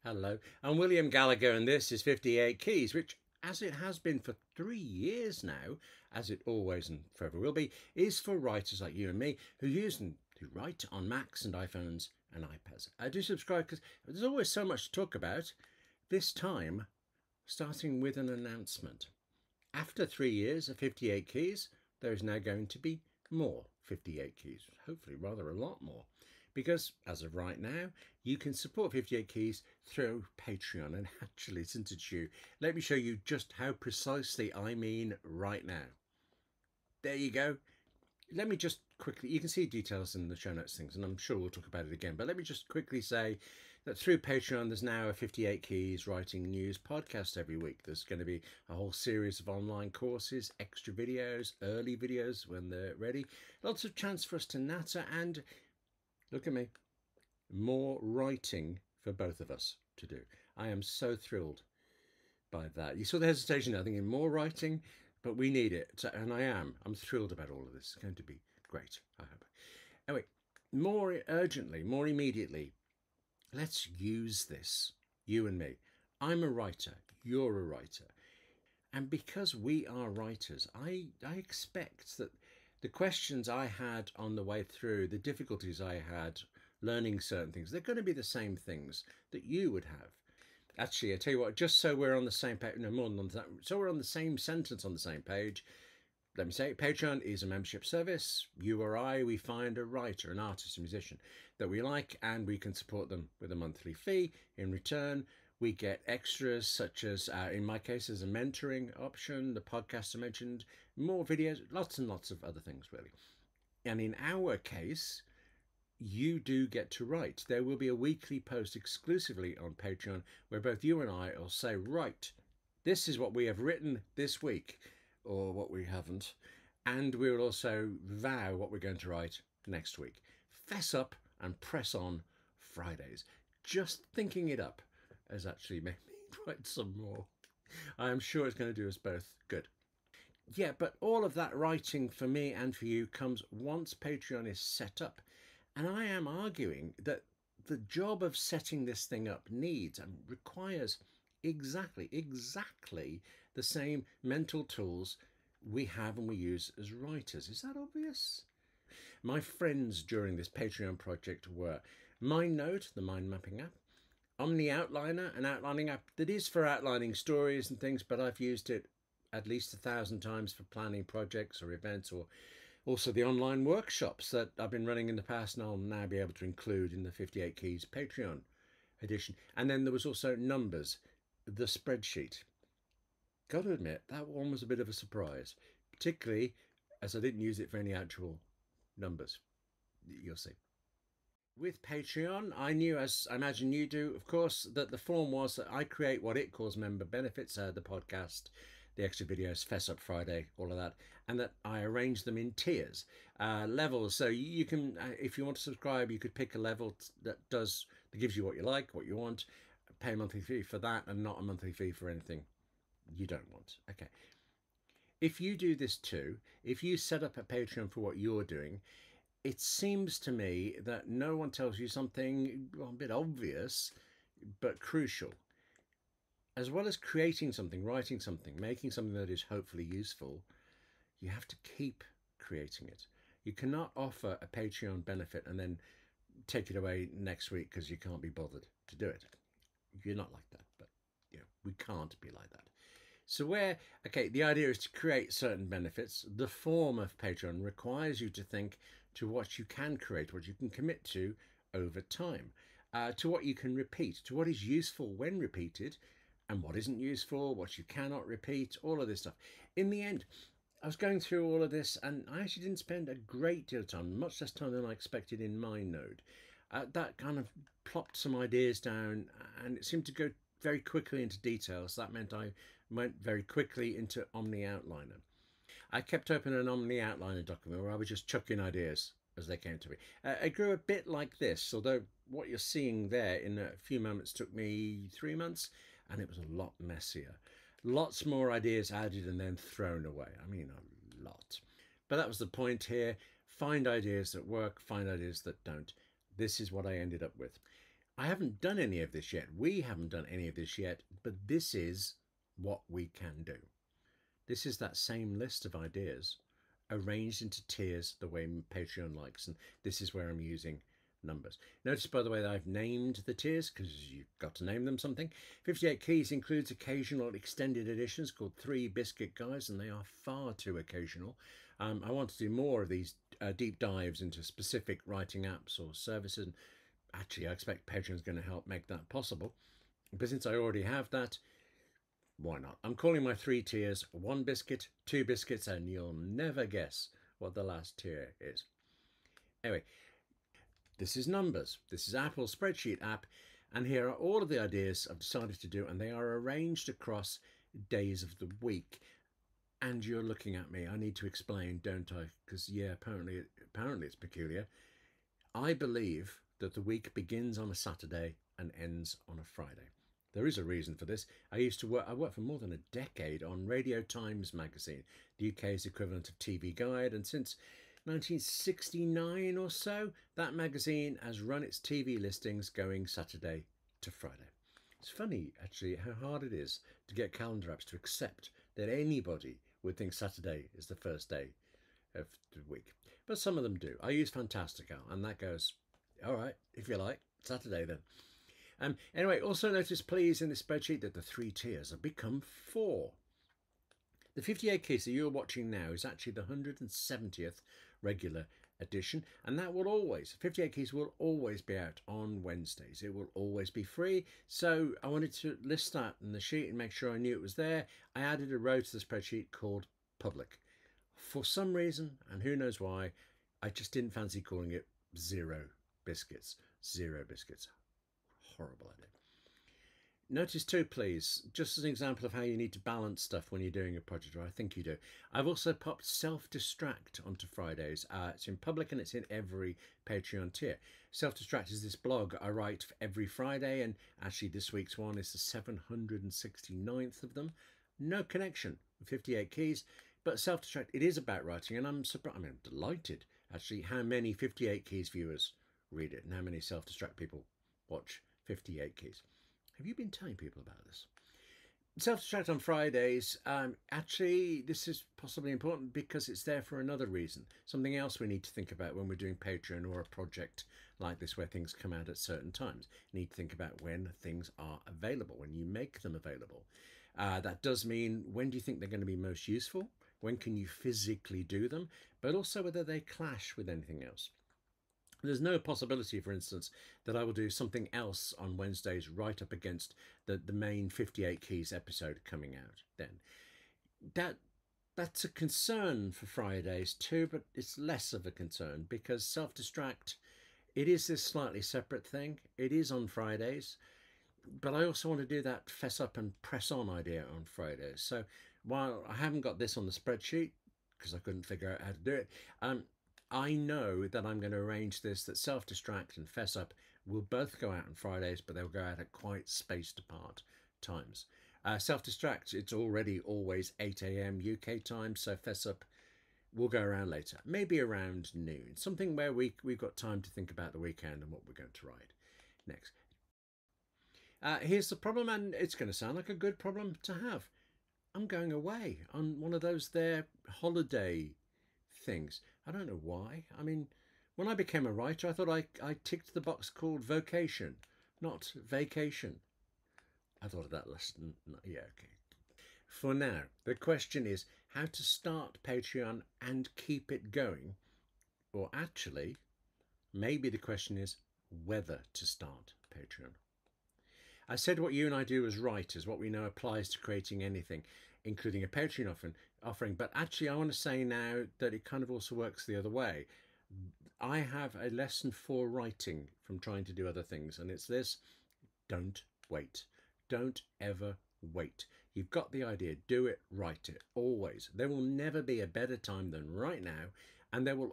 Hello, I'm William Gallagher, and this is 58 Keys, which, as it has been for 3 years now, as it always and forever will be, is for writers like you and me who use and who write on Macs and iPhones and iPads. I do subscribe because there's always so much to talk about. This time, starting with an announcement. After 3 years of 58 Keys, there is now going to be more 58 Keys, hopefully rather a lot more. Because, as of right now, you can support 58 Keys through Patreon. And actually, since it's you, let me show you just how precisely I mean right now. There you go. Let me just quickly, you can see details in the show notes things, and I'm sure we'll talk about it again. But let me just quickly say that through Patreon, there's now a 58 Keys Writing News podcast every week. There's going to be a whole series of online courses, extra videos, early videos when they're ready. Lots of chance for us to natter and... look at me. More writing for both of us to do. I am so thrilled by that. You saw the hesitation there, thinking more writing, but we need it. So, and I am. I'm thrilled about all of this. It's going to be great, I hope. Anyway, more urgently, more immediately, let's use this, you and me. I'm a writer. You're a writer. And because we are writers, I expect that the questions I had on the way through, the difficulties I had learning certain things, they're going to be the same things that you would have. Actually, I tell you what, just so we're on the same page, no more than that, so we're on the same sentence on the same page, let me say, Patreon is a membership service. You or I, we find a writer, an artist, a musician that we like, and we can support them with a monthly fee. In return, we get extras such as, in my case, there's a mentoring option, the podcast I mentioned, more videos, lots and lots of other things, really. And in our case, you do get to write. There will be a weekly post exclusively on Patreon where both you and I will say, right, this is what we have written this week, or what we haven't, and we will also vow what we're going to write next week. Fess up and press on Fridays. Just thinking it up has actually made me write some more. I am sure it's going to do us both good. Yeah, but all of that writing for me and for you comes once Patreon is set up. And I am arguing that the job of setting this thing up needs and requires exactly the same mental tools we have and we use as writers. Is that obvious? My friends during this Patreon project were MindNote, the mind mapping app, Omni Outliner, an outlining app that is for outlining stories and things, but I've used it at least 1,000 times for planning projects or events, or also the online workshops that I've been running in the past, and I'll now be able to include in the 58 Keys Patreon edition. And then there was also Numbers, the spreadsheet. Got to admit, that one was a bit of a surprise, particularly as I didn't use it for any actual numbers. You'll see. With Patreon, I knew, as I imagine you do, of course, that the form was that I create what it calls member benefits, the podcast, the extra videos, Fess Up Friday, all of that, and that I arrange them in tiers, levels. So you can, if you want to subscribe, you could pick a level that gives you what you like, what you want, pay a monthly fee for that, and not a monthly fee for anything you don't want. Okay. If you do this too, if you set up a Patreon for what you're doing, it seems to me that no one tells you something, well, a bit obvious, but crucial. As well as creating something, writing something, making something that is hopefully useful, you have to keep creating it. You cannot offer a Patreon benefit and then take it away next week because you can't be bothered to do it. You're not like that, but we can't be like that. So the idea is to create certain benefits. The form of Patreon requires you to think to what you can create, what you can commit to over time, to what you can repeat, to what is useful when repeated, and what isn't useful, what you cannot repeat, all of this stuff. In the end, I was going through all of this, and I actually didn't spend a great deal of time, much less time than I expected in MindNote. That kind of plopped some ideas down, and it seemed to go very quickly into details. That meant I went very quickly into Omni Outliner. I kept open an Omni Outliner document where I was just chucking ideas as they came to me. It grew a bit like this, although what you're seeing there in a few moments took me 3 months, and it was a lot messier. Lots more ideas added and then thrown away. I mean, a lot. But that was the point here. Find ideas that work, find ideas that don't. This is what I ended up with. I haven't done any of this yet. We haven't done any of this yet, but this is what we can do. This is that same list of ideas arranged into tiers the way Patreon likes, and this is where I'm using numbers. Notice, by the way, that I've named the tiers because you've got to name them something. 58 Keys includes occasional extended editions called 3 Biscuit Guys, and they are far too occasional. I want to do more of these deep dives into specific writing apps or services. Actually, I expect Patreon's going to help make that possible. But since I already have that, why not? I'm calling my 3 tiers 1 biscuit, 2 biscuits, and you'll never guess what the last tier is. Anyway, this is numbers. This is Apple's spreadsheet app, and here are all of the ideas I've decided to do, and they are arranged across days of the week. And you're looking at me. I need to explain, don't I? Because yeah, apparently it's peculiar. I believe that the week begins on a Saturday and ends on a Friday. There is a reason for this. I worked for more than a decade on Radio Times magazine, the UK's equivalent of TV Guide, and since 1969 or so, that magazine has run its TV listings going Saturday to Friday. It's funny, actually, how hard it is to get calendar apps to accept that anybody would think Saturday is the first day of the week. But some of them do. I use Fantastical, and that goes, all right, if you like, Saturday then. Anyway, also notice, please, in this spreadsheet that the 3 tiers have become 4. The 58 Keys that you're watching now is actually the 170th regular edition, and that will always, 58 Keys will always be out on Wednesdays. It will always be free, so I wanted to list that in the sheet and make sure I knew it was there. I added a row to the spreadsheet called Public. For some reason, and who knows why, I just didn't fancy calling it 0 biscuits. 0 biscuits. Horrible idea. Notice too, please, just as an example of how you need to balance stuff when you're doing a project, or I think you do, I've also popped Self-Distract onto Fridays. It's in public and it's in every Patreon tier. Self-Distract is this blog I write for every Friday, and actually this week's one is the 769th of them. No connection with 58 Keys, but Self-Distract, it is about writing, and I'm surprised, I'm delighted actually how many 58 Keys viewers read it and how many Self-Distract people watch 58 Keys. Have you been telling people about this? Self-Distract on Fridays, actually, this is possibly important because it's there for another reason. Something else we need to think about when we're doing Patreon or a project like this where things come out at certain times. You need to think about when things are available, when you make them available. That does mean, when do you think they're going to be most useful? When can you physically do them? But also whether they clash with anything else. There's no possibility, for instance, that I will do something else on Wednesdays right up against the main 58 Keys episode coming out then. That's a concern for Fridays too, but it's less of a concern because Self-Distract, it is this slightly separate thing. It is on Fridays, but I also want to do that fess up and press on idea on Fridays. So while I haven't got this on the spreadsheet, because I couldn't figure out how to do it, I know that I'm going to arrange this, that Self-Distract and Fess Up will both go out on Fridays, but they'll go out at quite spaced apart times. Self-Distract, it's already always 8 a.m. UK time, so Fess Up will go around later, maybe around noon, something where we've got time to think about the weekend and what we're going to write next. Here's the problem, and it's going to sound like a good problem to have. I'm going away on one of those there holiday things. I don't know why. I mean, when I became a writer, I thought I ticked the box called vocation, not vacation. I thought of that lesson. Yeah, okay. For now, the question is how to start Patreon and keep it going. Or actually, maybe the question is whether to start Patreon. I said what you and I do as writers, what we know applies to creating anything, including a Patreon offering. But actually, I want to say now that it kind of also works the other way. I have a lesson for writing from trying to do other things, and it's this: don't wait. Don't ever wait. You've got the idea, do it, write it, always. There will never be a better time than right now, and there will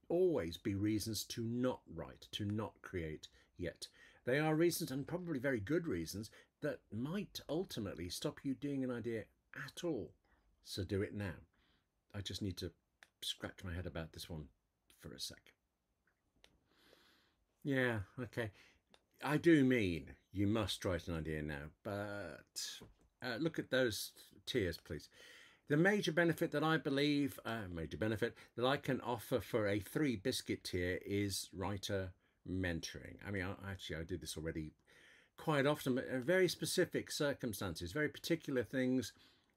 always be reasons to not write, to not create yet. They are reasons, and probably very good reasons, that might ultimately stop you doing an idea at all. So do it now. I just need to scratch my head about this one for a sec. Yeah, okay. I do mean you must write an idea now, but look at those tiers, please. The major benefit that I believe, major benefit that I can offer for a 3 biscuit tier is writer mentoring. I mean, I do this already quite often, but very specific circumstances, very particular things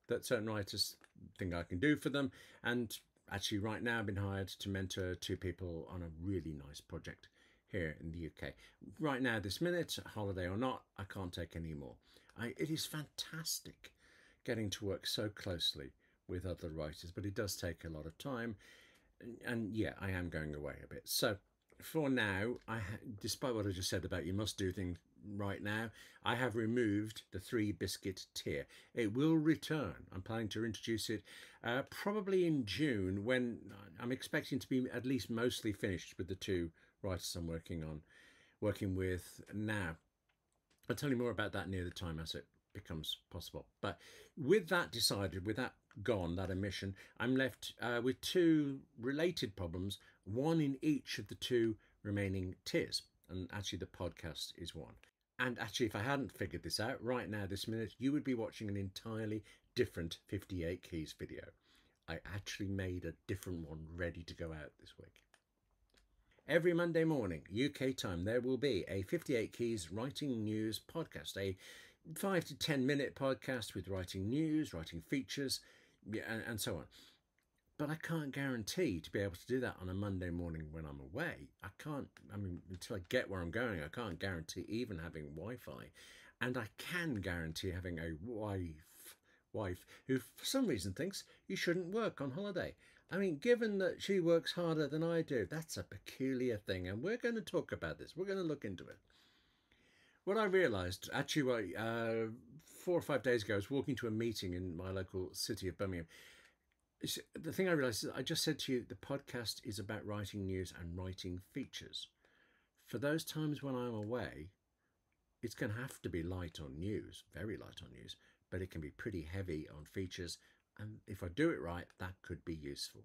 that certain writers think I can do for them. And actually, right now, I've been hired to mentor 2 people on a really nice project here in the UK. Right now, this minute, holiday or not, I can't take any more. It is fantastic getting to work so closely with other writers, but it does take a lot of time. And yeah, I am going away a bit. So for now, despite what I just said about you must do things right now, I have removed the 3 biscuit tier. It will return. I'm planning to introduce it probably in June, when I'm expecting to be at least mostly finished with the 2 writers I'm working with now. I'll tell you more about that near the time as it becomes possible. But with that decided, with that gone, that omission, I'm left with 2 related problems, one in each of the 2 remaining tiers. And actually the podcast is one. And actually, if I hadn't figured this out right now, this minute, you would be watching an entirely different 58 Keys video. I actually made a different one ready to go out this week. Every Monday morning, UK time, there will be a 58 Keys Writing News podcast, a 5 to 10 minute podcast with writing news, writing features, and so on. But I can't guarantee to be able to do that on a Monday morning when I'm away. Until I get where I'm going, I can't guarantee even having Wi-Fi. And I can guarantee having a wife who for some reason thinks you shouldn't work on holiday. I mean, given that she works harder than I do, that's a peculiar thing. And we're going to talk about this. We're going to look into it. What I realised, actually, 4 or 5 days ago, I was walking to a meeting in my local city of Birmingham. The thing I realised is I just said to you, the podcast is about writing news and writing features. For those times when I'm away, it's going to have to be light on news, very light on news, but it can be pretty heavy on features. And if I do it right, that could be useful.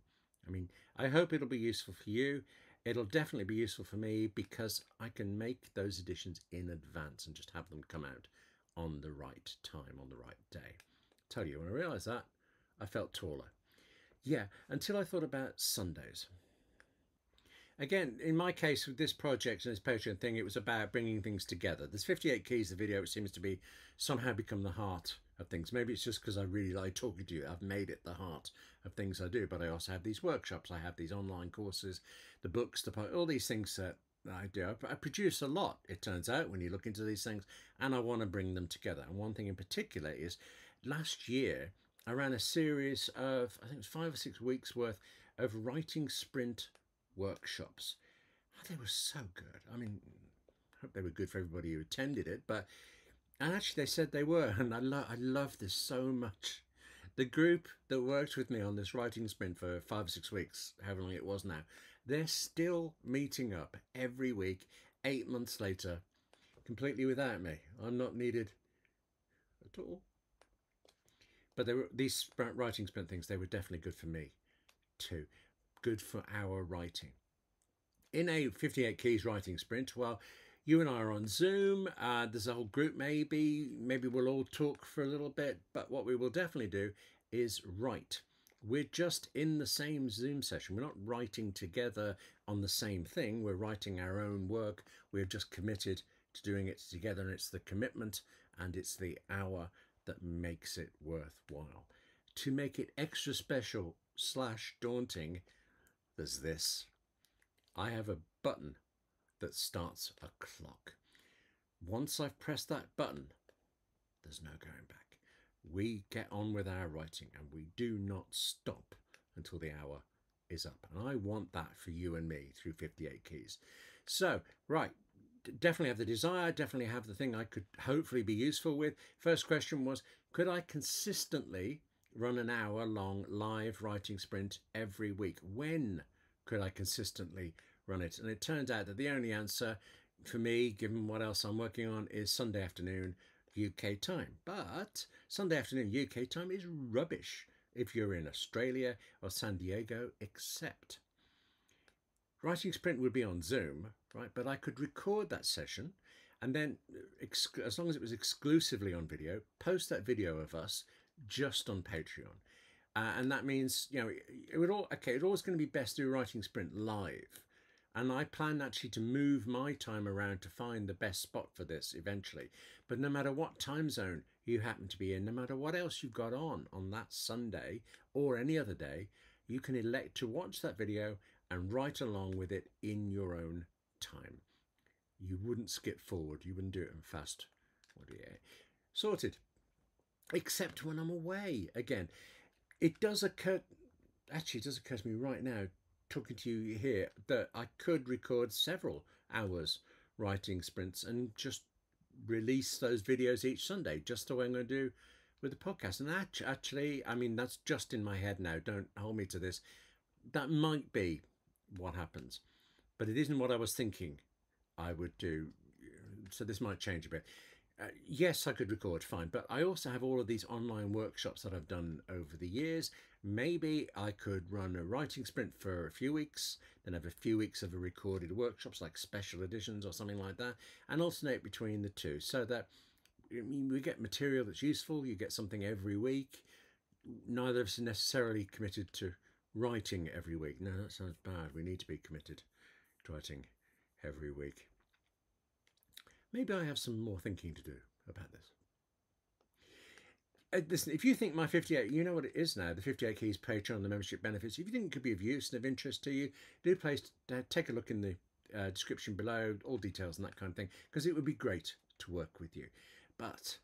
I mean, I hope it'll be useful for you. It'll definitely be useful for me because I can make those editions in advance and just have them come out on the right time, on the right day. Tell you, when I realised that, I felt taller. Yeah, until I thought about Sundays. Again, in my case with this project and this Patreon thing, it was about bringing things together. There's 58 Keys, the video, which seems to be somehow become the heart of things. Maybe it's just because I really like talking to you. I've made it the heart of things I do. But I also have these workshops. I have these online courses, the books, all these things that I do. I produce a lot, it turns out, when you look into these things. And I want to bring them together. And one thing in particular is last year, I ran a series of, I think it was 5 or 6 weeks worth of writing sprint workshops. Oh, they were so good. I mean, I hope they were good for everybody who attended it, and actually they said they were, and I love this so much. The group that worked with me on this writing sprint for 5 or 6 weeks, however long it was now, they're still meeting up every week, 8 months later, completely without me. I'm not needed at all. But these writing sprint things, they were definitely good for me too. Good for our writing. In a 58 Keys writing sprint, well, you and I are on Zoom. There's a whole group maybe we'll all talk for a little bit, but what we will definitely do is write. We're just in the same Zoom session. We're not writing together on the same thing. We're writing our own work. We're just committed to doing it together, and it's the commitment and it's the hour that makes it worthwhile. To make it extra special / daunting, there's this. I have a button that starts a clock. Once I've pressed that button, there's no going back. We get on with our writing and we do not stop until the hour is up. And I want that for you and me through 58 Keys. So, right, definitely have the desire, definitely have the thing I could hopefully be useful with. First question was, could I consistently run an hour-long live writing sprint every week? When could I consistently run it? And it turns out that the only answer for me, given what else I'm working on, is Sunday afternoon UK time. But Sunday afternoon UK time is rubbish if you're in Australia or San Diego, except writing sprint would be on Zoom, right? But I could record that session and then as long as it was exclusively on video, post that video of us just on Patreon. And that means, you know, it's always going to be best to do Writing Sprint live. And I plan actually to move my time around to find the best spot for this eventually. But no matter what time zone you happen to be in, no matter what else you've got on that Sunday or any other day, you can elect to watch that video and write along with it in your own time. You wouldn't skip forward. You wouldn't do it in fast. Sorted. Except when I'm away. Again, it does occur to me right now, talking to you here, that I could record several hours writing sprints and just release those videos each Sunday, just the way I'm going to do with the podcast. And actually, I mean, that's just in my head now. Don't hold me to this. That might be what happens, but it isn't what I was thinking I would do. So this might change a bit. Yes, I could record fine, but I also have all of these online workshops that I've done over the years. Maybe I could run a writing sprint for a few weeks, then have a few weeks of a recorded workshops like special editions or something like that, and alternate between the two so that we get material that's useful. You get something every week. Neither of us are necessarily committed to writing every week. No, that sounds bad. We need to be committed to writing every week. Maybe I have some more thinking to do about this. Listen, if you think my 58, you know what it is now, the 58 Keys Patreon, the membership benefits. If you think it could be of use and of interest to you, do please take a look in the description below, all details and that kind of thing, because it would be great to work with you. But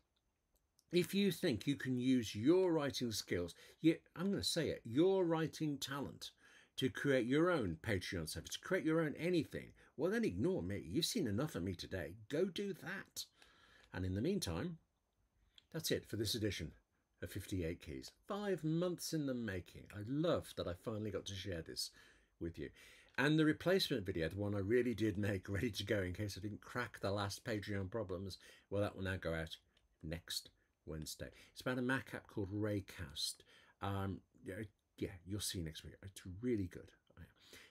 if you think you can use your writing skills, I'm going to say it, your writing talent to create your own Patreon service, to create your own anything, well then ignore me. You've seen enough of me today. Go do that. And in the meantime, that's it for this edition of 58 Keys. 5 months in the making. I love that I finally got to share this with you. And the replacement video, the one I really did make ready to go in case I didn't crack the last Patreon problems, well, that will now go out next Wednesday. It's about a Mac app called Raycast. Yeah, you'll see next week. It's really good.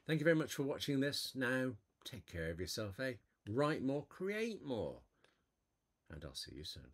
Thank you very much for watching this. Now, take care of yourself, eh? Write more, create more. And I'll see you soon.